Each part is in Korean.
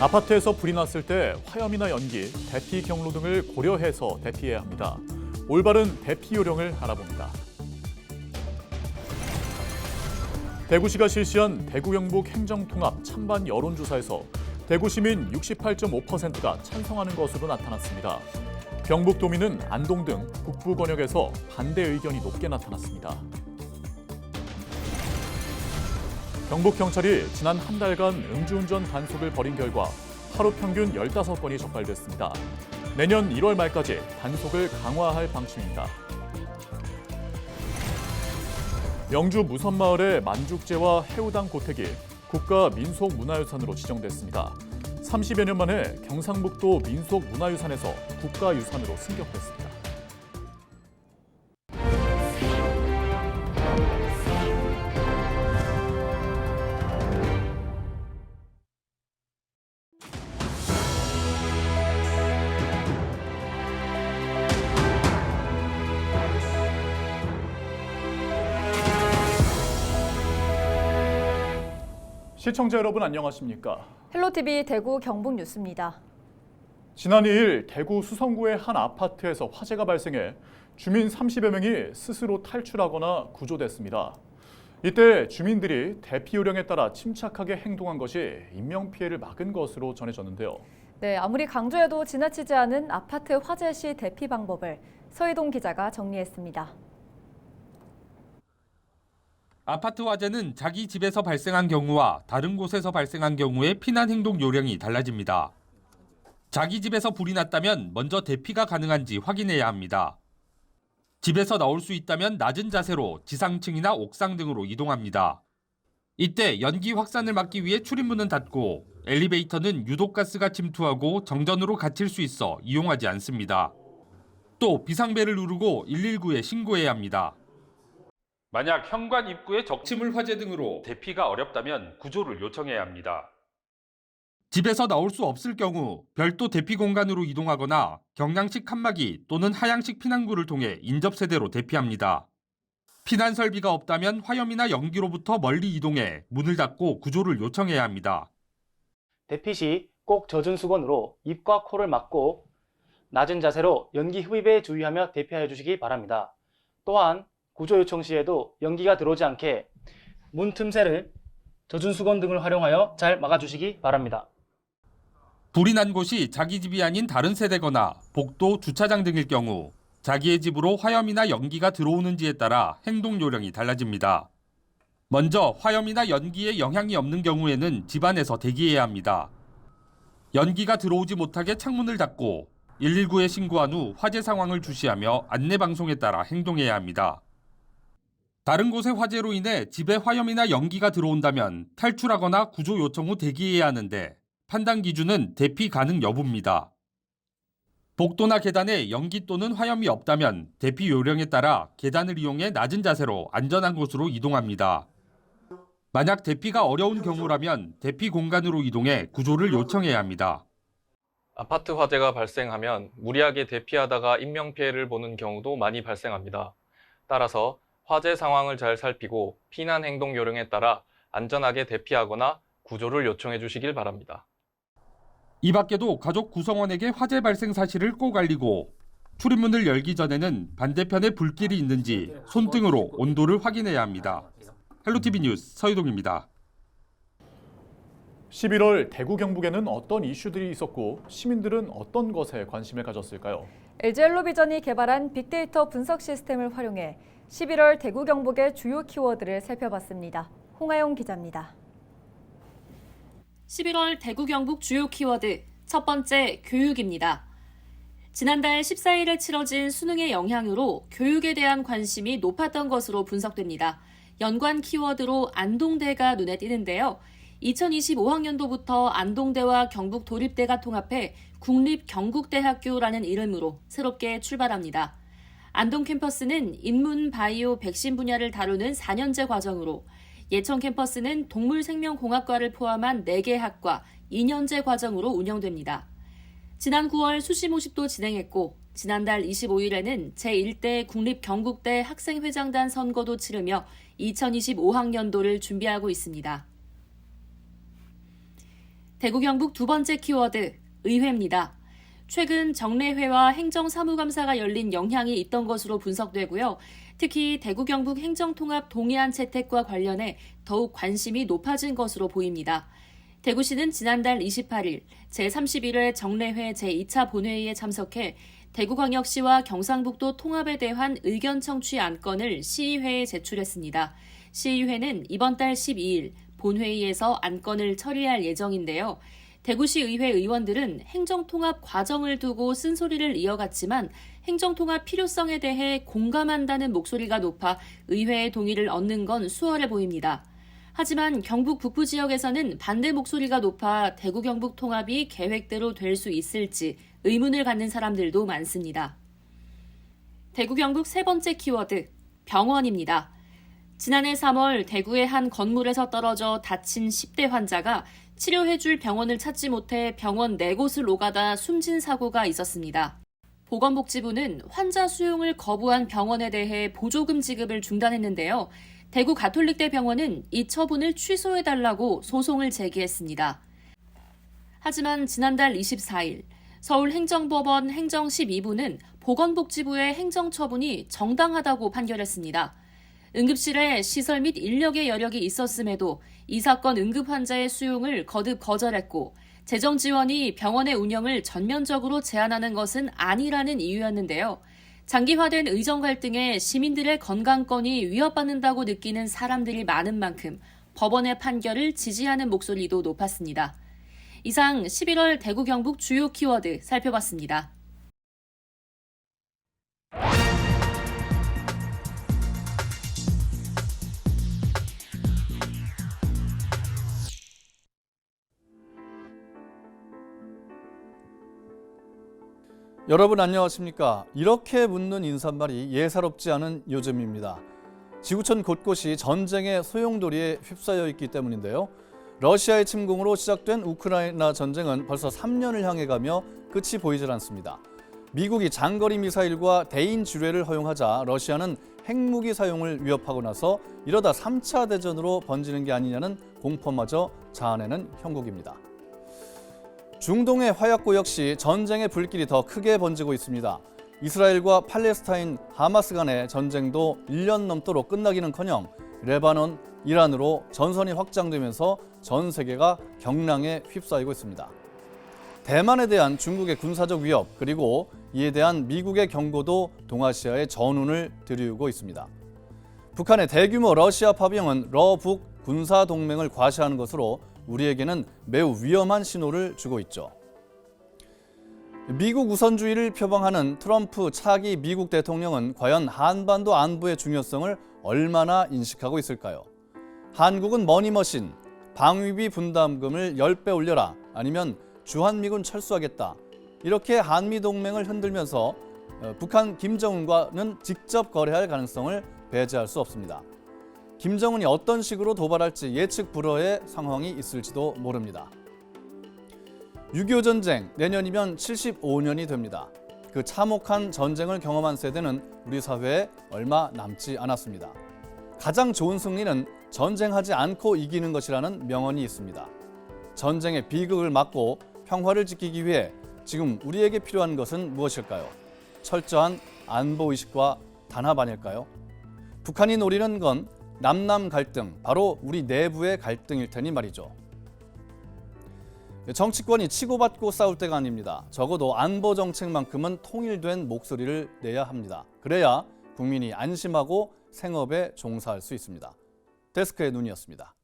아파트에서 불이 났을 때 화염이나 연기, 대피 경로 등을 고려해서 대피해야 합니다. 올바른 대피 요령을 알아봅니다. 대구시가 실시한 대구 경북 행정통합 찬반 여론조사에서 대구 시민 68.5%가 찬성하는 것으로 나타났습니다. 경북도민은 안동 등 북부 권역에서 반대 의견이 높게 나타났습니다. 경북경찰이 지난 한 달간 음주운전 단속을 벌인 결과 하루 평균 15건이 적발됐습니다. 내년 1월 말까지 단속을 강화할 방침입니다. 영주 무선마을의 만죽제와 해우당 고택이 국가민속문화유산으로 지정됐습니다. 30여 년 만에 경상북도 민속문화유산에서 국가유산으로 승격됐습니다. 시청자 여러분 안녕하십니까? 헬로티비 대구 경북 뉴스입니다. 지난 2일 대구 수성구의 한 아파트에서 화재가 발생해 주민 30여 명이 스스로 탈출하거나 구조됐습니다. 이때 주민들이 대피 요령에 따라 침착하게 행동한 것이 인명피해를 막은 것으로 전해졌는데요. 네, 아무리 강조해도 지나치지 않은 아파트 화재 시 대피 방법을 서희동 기자가 정리했습니다. 아파트 화재는 자기 집에서 발생한 경우와 다른 곳에서 발생한 경우에 피난 행동 요령이 달라집니다. 자기 집에서 불이 났다면 먼저 대피가 가능한지 확인해야 합니다. 집에서 나올 수 있다면 낮은 자세로 지상층이나 옥상 등으로 이동합니다. 이때 연기 확산을 막기 위해 출입문은 닫고 엘리베이터는 유독가스가 침투하고 정전으로 갇힐 수 있어 이용하지 않습니다. 또 비상벨을 누르고 119에 신고해야 합니다. 만약 현관 입구에 적치물 화재 등으로 대피가 어렵다면 구조를 요청해야 합니다. 집에서 나올 수 없을 경우 별도 대피 공간으로 이동하거나 경량식 칸막이 또는 하향식 피난구를 통해 인접세대로 대피합니다. 피난 설비가 없다면 화염이나 연기로부터 멀리 이동해 문을 닫고 구조를 요청해야 합니다. 대피 시 꼭 젖은 수건으로 입과 코를 막고 낮은 자세로 연기 흡입에 주의하며 대피하여 주시기 바랍니다. 또한 구조 요청 시에도 연기가 들어오지 않게 문 틈새를 젖은 수건 등을 활용하여 잘 막아주시기 바랍니다. 불이 난 곳이 자기 집이 아닌 다른 세대거나 복도, 주차장 등일 경우 자기의 집으로 화염이나 연기가 들어오는지에 따라 행동 요령이 달라집니다. 먼저 화염이나 연기에 영향이 없는 경우에는 집안에서 대기해야 합니다. 연기가 들어오지 못하게 창문을 닫고 119에 신고한 후 화재 상황을 주시하며 안내방송에 따라 행동해야 합니다. 다른 곳의 화재로 인해 집에 화염이나 연기가 들어온다면 탈출하거나 구조 요청 후 대기해야 하는데 판단 기준은 대피 가능 여부입니다. 복도나 계단에 연기 또는 화염이 없다면 대피 요령에 따라 계단을 이용해 낮은 자세로 안전한 곳으로 이동합니다. 만약 대피가 어려운 경우라면 대피 공간으로 이동해 구조를 요청해야 합니다. 아파트 화재가 발생하면 무리하게 대피하다가 인명피해를 보는 경우도 많이 발생합니다. 따라서 화재 상황을 잘 살피고 피난 행동 요령에 따라 안전하게 대피하거나 구조를 요청해 주시길 바랍니다. 이 밖에도 가족 구성원에게 화재 발생 사실을 꼭 알리고 출입문을 열기 전에는 반대편에 불길이 있는지 손등으로 온도를 확인해야 합니다. 헬로티비 뉴스 서희동입니다. 11월 대구 경북에는 어떤 이슈들이 있었고 시민들은 어떤 것에 관심을 가졌을까요? LG 헬로비전이 개발한 빅데이터 분석 시스템을 활용해 11월 대구 경북의 주요 키워드를 살펴봤습니다. 홍하영 기자입니다. 11월 대구 경북 주요 키워드 첫 번째 교육입니다. 지난달 14일에 치러진 수능의 영향으로 교육에 대한 관심이 높았던 것으로 분석됩니다. 연관 키워드로 안동대가 눈에 띄는데요. 2025학년도부터 안동대와 경북도립대가 통합해 국립경북대학교라는 이름으로 새롭게 출발합니다. 안동 캠퍼스는 인문, 바이오, 백신 분야를 다루는 4년제 과정으로 예천 캠퍼스는 동물생명공학과를 포함한 4개 학과 2년제 과정으로 운영됩니다. 지난 9월 수시 모집도 진행했고 지난달 25일에는 제1대 국립경북대 학생회장단 선거도 치르며 2025학년도를 준비하고 있습니다. 대구 경북 두 번째 키워드, 의회입니다. 최근 정례회와 행정사무감사가 열린 영향이 있던 것으로 분석되고요. 특히 대구 경북 행정통합 동해안 채택과 관련해 더욱 관심이 높아진 것으로 보입니다. 대구시는 지난달 28일 제31회 정례회 제2차 본회의에 참석해 대구광역시와 경상북도 통합에 대한 의견 청취 안건을 시의회에 제출했습니다. 시의회는 이번 달 12일 본회의에서 안건을 처리할 예정인데요. 대구시 의회 의원들은 행정통합 과정을 두고 쓴소리를 이어갔지만 행정통합 필요성에 대해 공감한다는 목소리가 높아 의회의 동의를 얻는 건 수월해 보입니다. 하지만 경북 북부 지역에서는 반대 목소리가 높아 대구 경북 통합이 계획대로 될 수 있을지 의문을 갖는 사람들도 많습니다. 대구 경북 세 번째 키워드, 병원입니다. 지난해 3월 대구의 한 건물에서 떨어져 다친 10대 환자가 치료해줄 병원을 찾지 못해 병원 4곳을 오가다 숨진 사고가 있었습니다. 보건복지부는 환자 수용을 거부한 병원에 대해 보조금 지급을 중단했는데요. 대구 가톨릭대 병원은 이 처분을 취소해달라고 소송을 제기했습니다. 하지만 지난달 24일 서울행정법원 행정 12부는 보건복지부의 행정처분이 정당하다고 판결했습니다. 응급실에 시설 및 인력의 여력이 있었음에도 이 사건 응급 환자의 수용을 거듭 거절했고 재정 지원이 병원의 운영을 전면적으로 제한하는 것은 아니라는 이유였는데요. 장기화된 의정 갈등에 시민들의 건강권이 위협받는다고 느끼는 사람들이 많은 만큼 법원의 판결을 지지하는 목소리도 높았습니다. 이상 11월 대구 경북 주요 키워드 살펴봤습니다. 여러분 안녕하십니까? 이렇게 묻는 인사말이 예사롭지 않은 요즘입니다. 지구촌 곳곳이 전쟁의 소용돌이에 휩싸여 있기 때문인데요. 러시아의 침공으로 시작된 우크라이나 전쟁은 벌써 3년을 향해 가며 끝이 보이질 않습니다. 미국이 장거리 미사일과 대인 지뢰를 허용하자 러시아는 핵무기 사용을 위협하고 나서 이러다 3차 대전으로 번지는 게 아니냐는 공포마저 자아내는 형국입니다. 중동의 화약고 역시 전쟁의 불길이 더 크게 번지고 있습니다. 이스라엘과 팔레스타인, 하마스 간의 전쟁도 1년 넘도록 끝나기는커녕 레바논, 이란으로 전선이 확장되면서 전 세계가 경랑에 휩싸이고 있습니다. 대만에 대한 중국의 군사적 위협 그리고 이에 대한 미국의 경고도 동아시아의 전운을 들이우고 있습니다. 북한의 대규모 러시아 파병은 러북 군사동맹을 과시하는 것으로 우리에게는 매우 위험한 신호를 주고 있죠. 미국 우선주의를 표방하는 트럼프 차기 미국 대통령은 과연 한반도 안보의 중요성을 얼마나 인식하고 있을까요? 한국은 머니머신, 방위비 분담금을 10배 올려라 아니면 주한미군 철수하겠다. 이렇게 한미동맹을 흔들면서 북한 김정은과는 직접 거래할 가능성을 배제할 수 없습니다. 김정은이 어떤 식으로 도발할지 예측 불허의 상황이 있을지도 모릅니다. 6.25 전쟁 내년이면 75년이 됩니다. 그 참혹한 전쟁을 경험한 세대는 우리 사회에 얼마 남지 않았습니다. 가장 좋은 승리는 전쟁하지 않고 이기는 것이라는 명언이 있습니다. 전쟁의 비극을 막고 평화를 지키기 위해 지금 우리에게 필요한 것은 무엇일까요? 철저한 안보의식과 단합 아닐까요? 북한이 노리는 건 남남 갈등, 바로 우리 내부의 갈등일 테니 말이죠. 정치권이 치고받고 싸울 때가 아닙니다. 적어도 안보 정책만큼은 통일된 목소리를 내야 합니다. 그래야 국민이 안심하고 생업에 종사할 수 있습니다. 데스크의 눈이었습니다.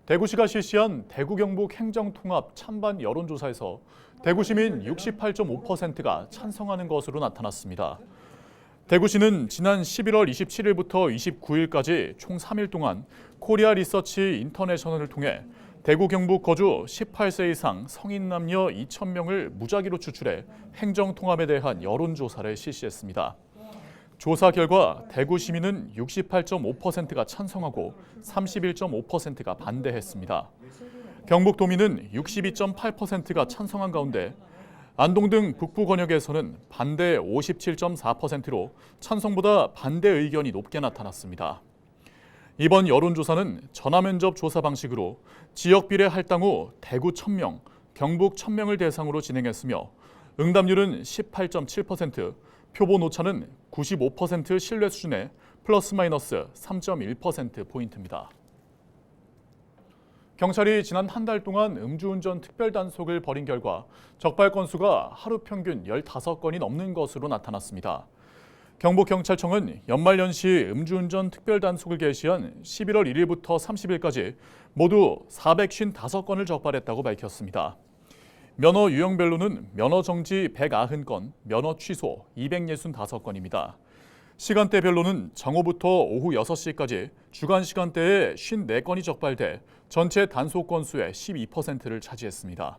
대구시가 실시한 대구 경북 행정통합 찬반 여론조사에서 대구 시민 68.5%가 찬성하는 것으로 나타났습니다. 대구시는 지난 11월 27일부터 29일까지 총 3일 동안 코리아 리서치 인터내셔널을 통해 대구 경북 거주 18세 이상 성인 남녀 2,000명을 무작위로 추출해 행정통합에 대한 여론조사를 실시했습니다. 조사 결과 대구 시민은 68.5%가 찬성하고 31.5%가 반대했습니다. 경북도민은 62.8%가 찬성한 가운데 안동 등 북부 권역에서는 반대 57.4%로 찬성보다 반대 의견이 높게 나타났습니다. 이번 여론조사는 전화면접 조사 방식으로 지역 비례 할당 후 대구 1,000명, 경북 1,000명을 대상으로 진행했으며 응답률은 18.7%, 표본 오차는 95% 신뢰 수준의 플러스 마이너스 3.1%포인트입니다. 경찰이 지난 한 달 동안 음주운전 특별 단속을 벌인 결과 적발 건수가 하루 평균 15건이 넘는 것으로 나타났습니다. 경북경찰청은 연말연시 음주운전 특별 단속을 개시한 11월 1일부터 30일까지 모두 455건을 적발했다고 밝혔습니다. 면허 유형별로는 면허 정지 190건, 면허 취소 265건입니다. 시간대별로는 정오부터 오후 6시까지 주간 시간대에 54건이 적발돼 전체 단속 건수의 12%를 차지했습니다.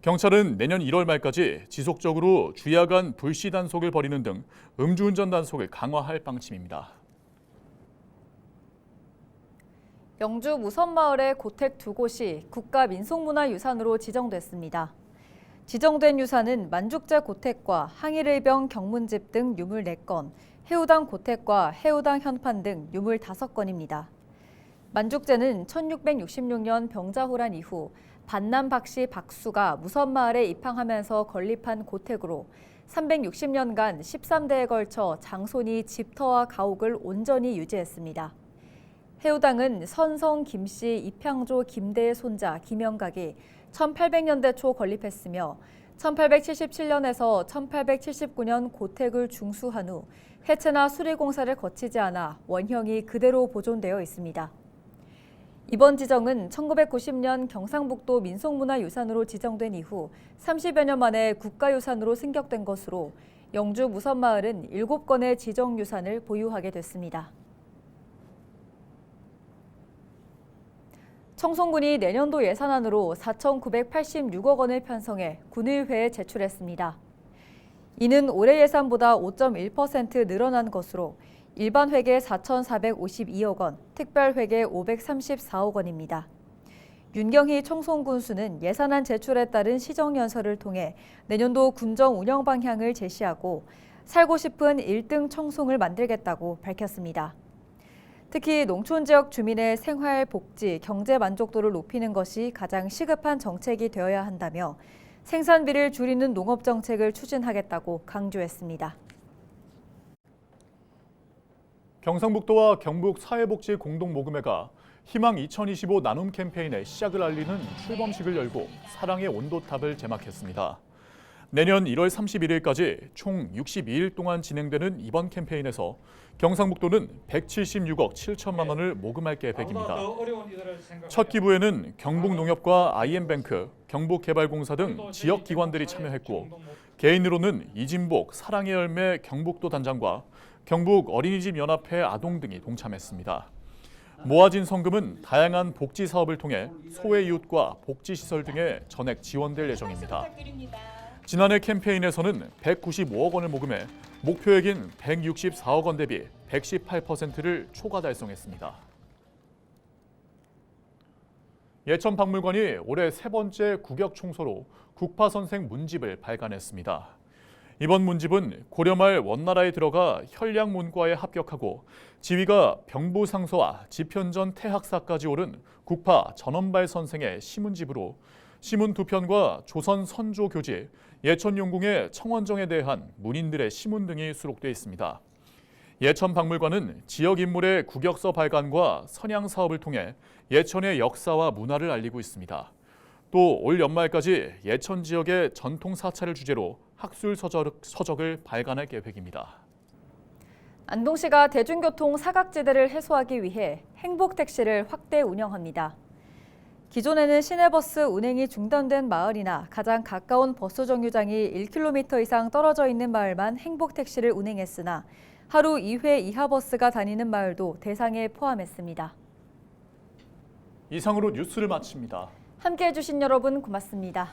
경찰은 내년 1월 말까지 지속적으로 주야간 불시 단속을 벌이는 등 음주운전 단속을 강화할 방침입니다. 영주 무선마을의 고택 2곳이 국가민속문화유산으로 지정됐습니다. 지정된 유산은 만죽제 고택과 항일의병 경문집 등 유물 4건, 해우당 고택과 해우당 현판 등 유물 5건입니다. 만죽제는 1666년 병자호란 이후 반남 박씨 박수가 무선마을에 입항하면서 건립한 고택으로 360년간 13대에 걸쳐 장손이 집터와 가옥을 온전히 유지했습니다. 해우당은 선성 김씨 입향조 김대의 손자 김영각이 1800년대 초 건립했으며 1877년에서 1879년 고택을 중수한 후 해체나 수리공사를 거치지 않아 원형이 그대로 보존되어 있습니다. 이번 지정은 1990년 경상북도 민속문화유산으로 지정된 이후 30여 년 만에 국가유산으로 승격된 것으로 영주 무선마을은 7건의 지정유산을 보유하게 됐습니다. 청송군이 내년도 예산안으로 4,986억 원을 편성해 군의회에 제출했습니다. 이는 올해 예산보다 5.1% 늘어난 것으로 일반 회계 4,452억 원, 특별 회계 534억 원입니다. 윤경희 청송군수는 예산안 제출에 따른 시정연설을 통해 내년도 군정 운영 방향을 제시하고 살고 싶은 1등 청송을 만들겠다고 밝혔습니다. 특히 농촌 지역 주민의 생활, 복지, 경제 만족도를 높이는 것이 가장 시급한 정책이 되어야 한다며 생산비를 줄이는 농업 정책을 추진하겠다고 강조했습니다. 경상북도와 경북 사회복지 공동모금회가 희망 2025 나눔 캠페인의 시작을 알리는 출범식을 열고 사랑의 온도탑을 제막했습니다. 내년 1월 31일까지 총 62일 동안 진행되는 이번 캠페인에서 경상북도는 176억 7천만 원을 모금할 계획입니다. 첫 기부에는 경북농협과 IM뱅크, 경북개발공사 등 지역기관들이 참여했고 개인으로는 이진복 사랑의 열매 경북도 단장과 경북 어린이집 연합회 아동 등이 동참했습니다. 모아진 성금은 다양한 복지 사업을 통해 소외 이웃과 복지시설 등에 전액 지원될 예정입니다. 지난해 캠페인에서는 195억 원을 모금해 목표액인 164억 원 대비 118%를 초과 달성했습니다. 예천박물관이 올해 3번째 국역 총서로 국파선생 문집을 발간했습니다. 이번 문집은 고려말 원나라에 들어가 현량문과에 합격하고 지위가 병부상서와 지편전 태학사까지 오른 국파 전원발 선생의 시문집으로 시문 2편과 조선 선조 교지, 예천용궁의 청원정에 대한 문인들의 시문 등이 수록되어 있습니다. 예천박물관은 지역 인물의 국역서 발간과 선양 사업을 통해 예천의 역사와 문화를 알리고 있습니다. 또 올 연말까지 예천 지역의 전통 사찰을 주제로 학술 서적을 발간할 계획입니다. 안동시가 대중교통 사각지대를 해소하기 위해 행복택시를 확대 운영합니다. 기존에는 시내버스 운행이 중단된 마을이나 가장 가까운 버스 정류장이 1km 이상 떨어져 있는 마을만 행복택시를 운행했으나 하루 2회 이하 버스가 다니는 마을도 대상에 포함했습니다. 이상으로 뉴스를 마칩니다. 함께해 주신 여러분 고맙습니다.